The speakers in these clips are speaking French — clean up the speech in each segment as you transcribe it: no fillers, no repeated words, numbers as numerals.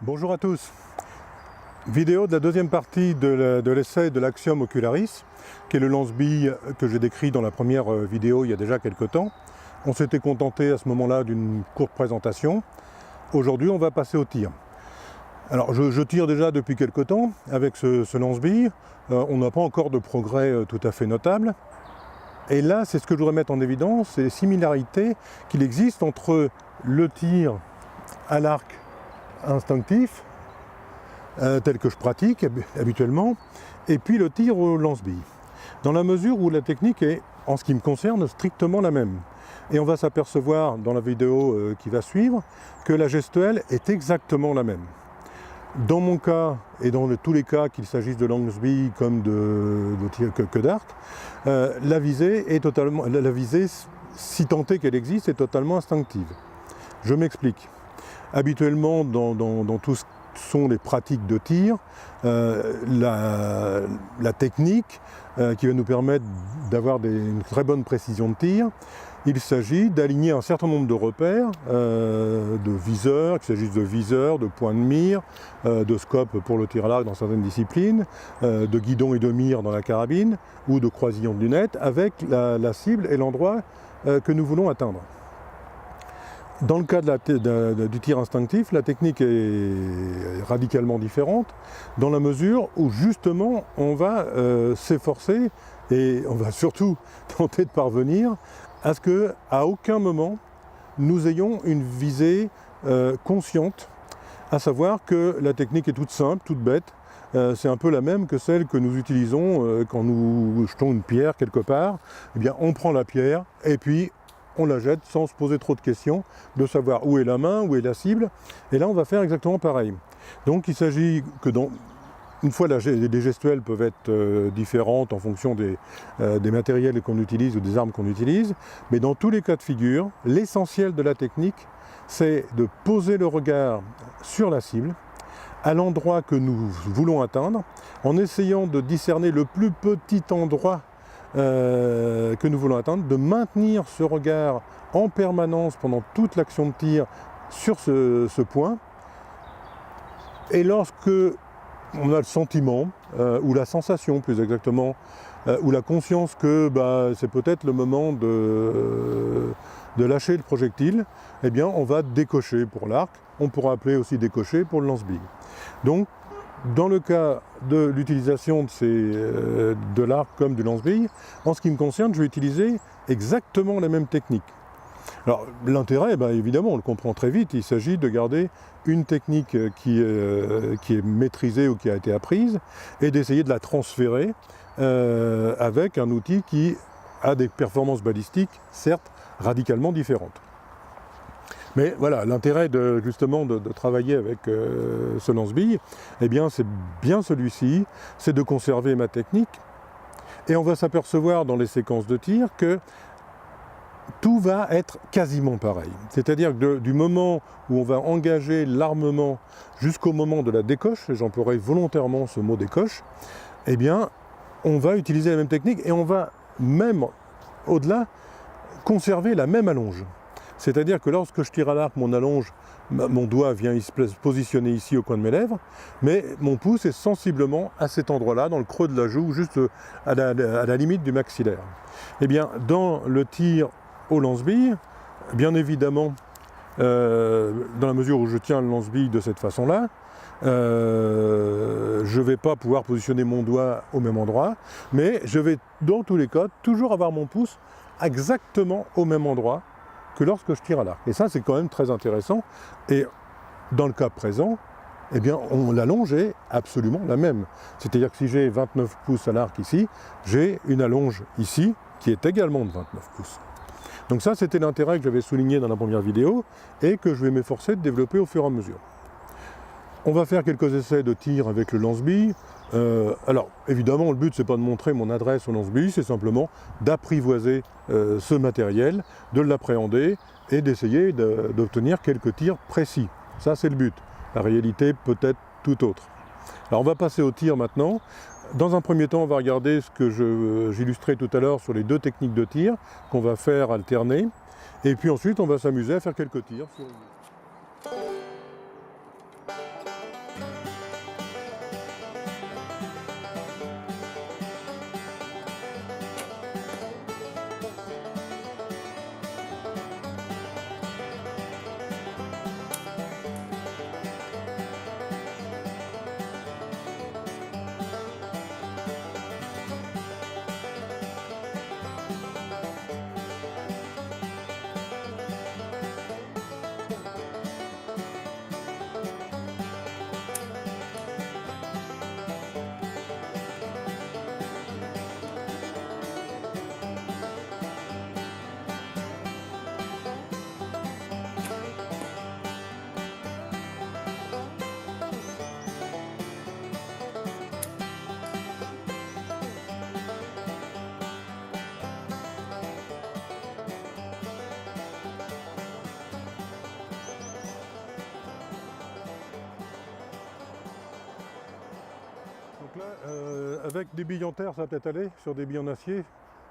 Bonjour à tous. Vidéo de la deuxième partie de l'essai de l'Axiom Ocularis, qui est le lance-bille que j'ai décrit dans la première vidéo il y a déjà quelques temps. On s'était contenté à ce moment-là d'une courte présentation. Aujourd'hui, on va passer au tir. Alors, je tire déjà depuis quelques temps avec ce lance-bille. On n'a pas encore de progrès tout à fait notable. Et là, c'est ce que je voudrais mettre en évidence, c'est les similarités qu'il existe entre le tir à l'arc instinctif, tel que je pratique habituellement, et puis le tir au lance-bille. Dans la mesure où la technique est, en ce qui me concerne, strictement la même. Et on va s'apercevoir dans la vidéo qui va suivre que la gestuelle est exactement la même. Dans mon cas, et dans tous les cas, qu'il s'agisse de lance-bille comme de tir que d'arc, la visée, si tant est qu'elle existe, est totalement instinctive. Je m'explique. Habituellement, dans tout ce sont les pratiques de tir, la technique qui va nous permettre d'avoir une très bonne précision de tir, il s'agit d'aligner un certain nombre de repères, de viseurs, qu'il s'agisse de viseurs, de points de mire, de scope pour le tir à l'arc dans certaines disciplines, de guidon et de mire dans la carabine, ou de croisillon de lunettes, avec la cible et l'endroit que nous voulons atteindre. Dans le cas du tir instinctif, la technique est radicalement différente, dans la mesure où justement on va s'efforcer, et on va surtout tenter de parvenir, à ce qu'à aucun moment nous ayons une visée consciente, à savoir que la technique est toute simple, toute bête, c'est un peu la même que celle que nous utilisons quand nous jetons une pierre quelque part. Eh bien, on prend la pierre et puis on la jette sans se poser trop de questions, de savoir où est la main, où est la cible, et là on va faire exactement pareil. Donc il s'agit que une fois les gestuelles peuvent être différentes en fonction des matériels qu'on utilise ou des armes qu'on utilise, mais dans tous les cas de figure, l'essentiel de la technique, c'est de poser le regard sur la cible, à l'endroit que nous voulons atteindre, en essayant de discerner le plus petit endroit que nous voulons atteindre, de maintenir ce regard en permanence pendant toute l'action de tir sur ce point. Et lorsque on a le sentiment, ou la sensation plus exactement, ou la conscience que c'est peut-être le moment de lâcher le projectile, eh bien on va décocher pour l'arc, on pourra appeler aussi décocher pour le lance-bille. Donc, dans le cas de l'utilisation de l'arc comme du lance-bille, en ce qui me concerne, je vais utiliser exactement la même technique. Alors l'intérêt, évidemment, on le comprend très vite, il s'agit de garder une technique qui est maîtrisée ou qui a été apprise, et d'essayer de la transférer avec un outil qui a des performances balistiques, certes, radicalement différentes. Mais voilà, l'intérêt justement de travailler avec ce lance-bille, eh bien c'est bien celui-ci, c'est de conserver ma technique. Et on va s'apercevoir dans les séquences de tir que tout va être quasiment pareil. C'est-à-dire que du moment où on va engager l'armement jusqu'au moment de la décoche, et j'emploierai volontairement ce mot décoche, eh bien on va utiliser la même technique et on va même, au-delà, conserver la même allonge. C'est-à-dire que lorsque je tire à l'arc, mon doigt vient se positionner ici au coin de mes lèvres, mais mon pouce est sensiblement à cet endroit-là, dans le creux de la joue, juste à la limite du maxillaire. Eh bien, dans le tir au lance-bille, bien évidemment, dans la mesure où je tiens le lance-bille de cette façon-là, je ne vais pas pouvoir positionner mon doigt au même endroit, mais je vais, dans tous les cas, toujours avoir mon pouce exactement au même endroit que lorsque je tire à l'arc. Et ça, c'est quand même très intéressant. Et dans le cas présent, eh bien, l'allonge est absolument la même. C'est-à-dire que si j'ai 29 pouces à l'arc ici, j'ai une allonge ici qui est également de 29 pouces. Donc ça, c'était l'intérêt que j'avais souligné dans la première vidéo et que je vais m'efforcer de développer au fur et à mesure. On va faire quelques essais de tir avec le lance-bille. Alors, évidemment, le but, c'est pas de montrer mon adresse au lance-bille, c'est simplement d'apprivoiser ce matériel, de l'appréhender et d'essayer d'obtenir quelques tirs précis. Ça, c'est le but. La réalité peut être tout autre. Alors, on va passer au tir maintenant. Dans un premier temps, on va regarder ce que j'illustrais tout à l'heure sur les deux techniques de tir qu'on va faire alterner. Et puis ensuite, on va s'amuser à faire quelques tirs sur avec des billes en terre, ça va peut-être aller. Sur des billes en acier,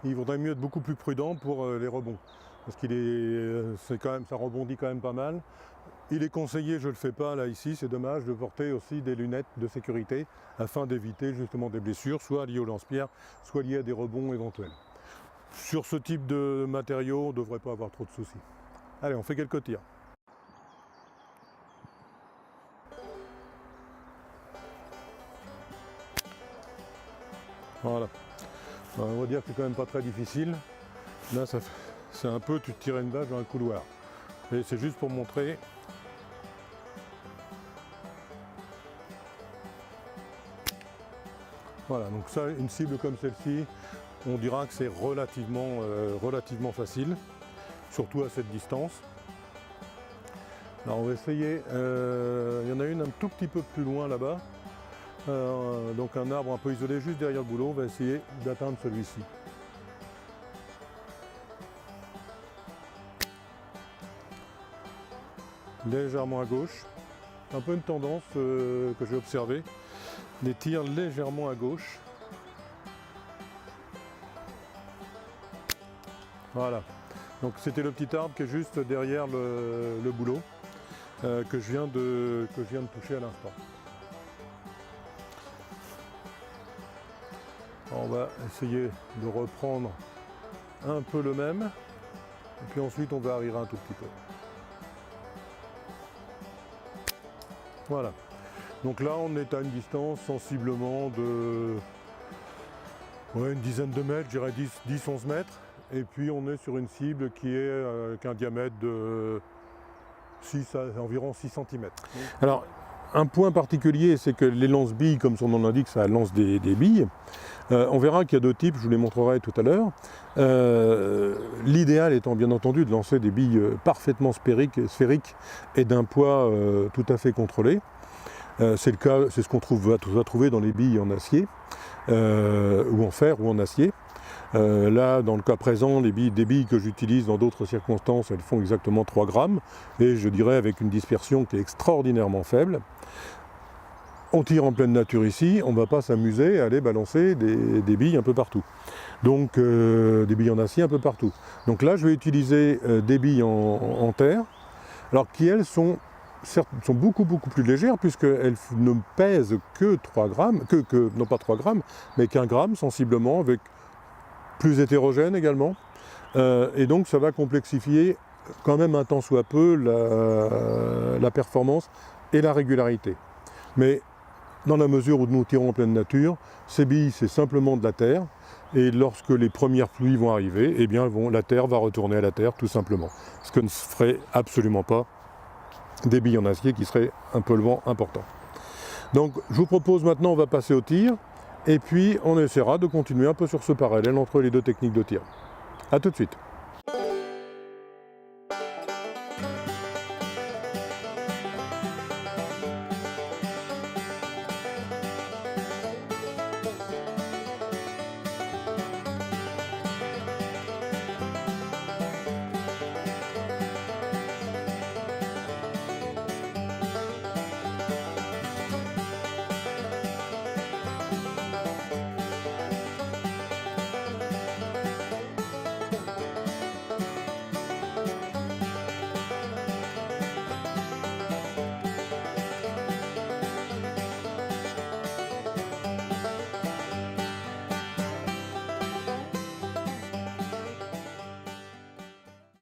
il vaudrait mieux être beaucoup plus prudent pour les rebonds. Parce qu'il ça rebondit quand même pas mal. Il est conseillé, je ne le fais pas là ici, c'est dommage, de porter aussi des lunettes de sécurité afin d'éviter justement des blessures, soit liées au lance-pierre, soit liées à des rebonds éventuels. Sur ce type de matériaux, on ne devrait pas avoir trop de soucis. Allez, on fait quelques tirs. Voilà. On va dire que c'est quand même pas très difficile. Là, c'est un peu, tu tires une vache dans un couloir. Et c'est juste pour montrer. Voilà, donc ça, une cible comme celle-ci, on dira que c'est relativement facile, surtout à cette distance. Alors on va essayer, il y en a une un tout petit peu plus loin là-bas, donc un arbre un peu isolé juste derrière le boulot, on va essayer d'atteindre celui-ci. Légèrement à gauche, un peu une tendance que j'ai observée, des tirs légèrement à gauche. Voilà, donc c'était le petit arbre qui est juste derrière le boulot que je viens de toucher à l'instant. On va essayer de reprendre un peu le même, et puis ensuite on va arriver un tout petit peu. Voilà. Donc là on est à une distance sensiblement de une dizaine de mètres, je dirais 10-11 mètres. Et puis on est sur une cible qui est avec un diamètre de environ 6 cm. Alors un point particulier, c'est que les lance-billes, comme son nom l'indique, ça lance des billes. On verra qu'il y a deux types, je vous les montrerai tout à l'heure. L'idéal étant bien entendu de lancer des billes parfaitement sphériques et d'un poids tout à fait contrôlé. C'est le cas, c'est ce qu'on va trouver dans les billes en acier, ou en fer ou en acier. Là, dans le cas présent, des billes que j'utilise dans d'autres circonstances, elles font exactement 3 grammes, et je dirais avec une dispersion qui est extraordinairement faible. On tire en pleine nature ici, on ne va pas s'amuser à aller balancer des billes un peu partout. Donc des billes en acier un peu partout. Donc là, je vais utiliser des billes en terre, alors qui elles sont beaucoup plus légères puisqu'elles ne pèsent que 3 grammes, non pas 3 grammes, mais qu'1 gramme sensiblement, avec plus hétérogène également. Et donc ça va complexifier quand même un tant soit peu la performance et la régularité. Mais dans la mesure où nous tirons en pleine nature, ces billes c'est simplement de la terre, et lorsque les premières pluies vont arriver, eh bien la terre va retourner à la terre tout simplement. Ce que ne ferait absolument pas des billes en acier qui seraient un polluant important. Donc je vous propose maintenant, on va passer au tir, et puis on essaiera de continuer un peu sur ce parallèle entre les deux techniques de tir. A tout de suite.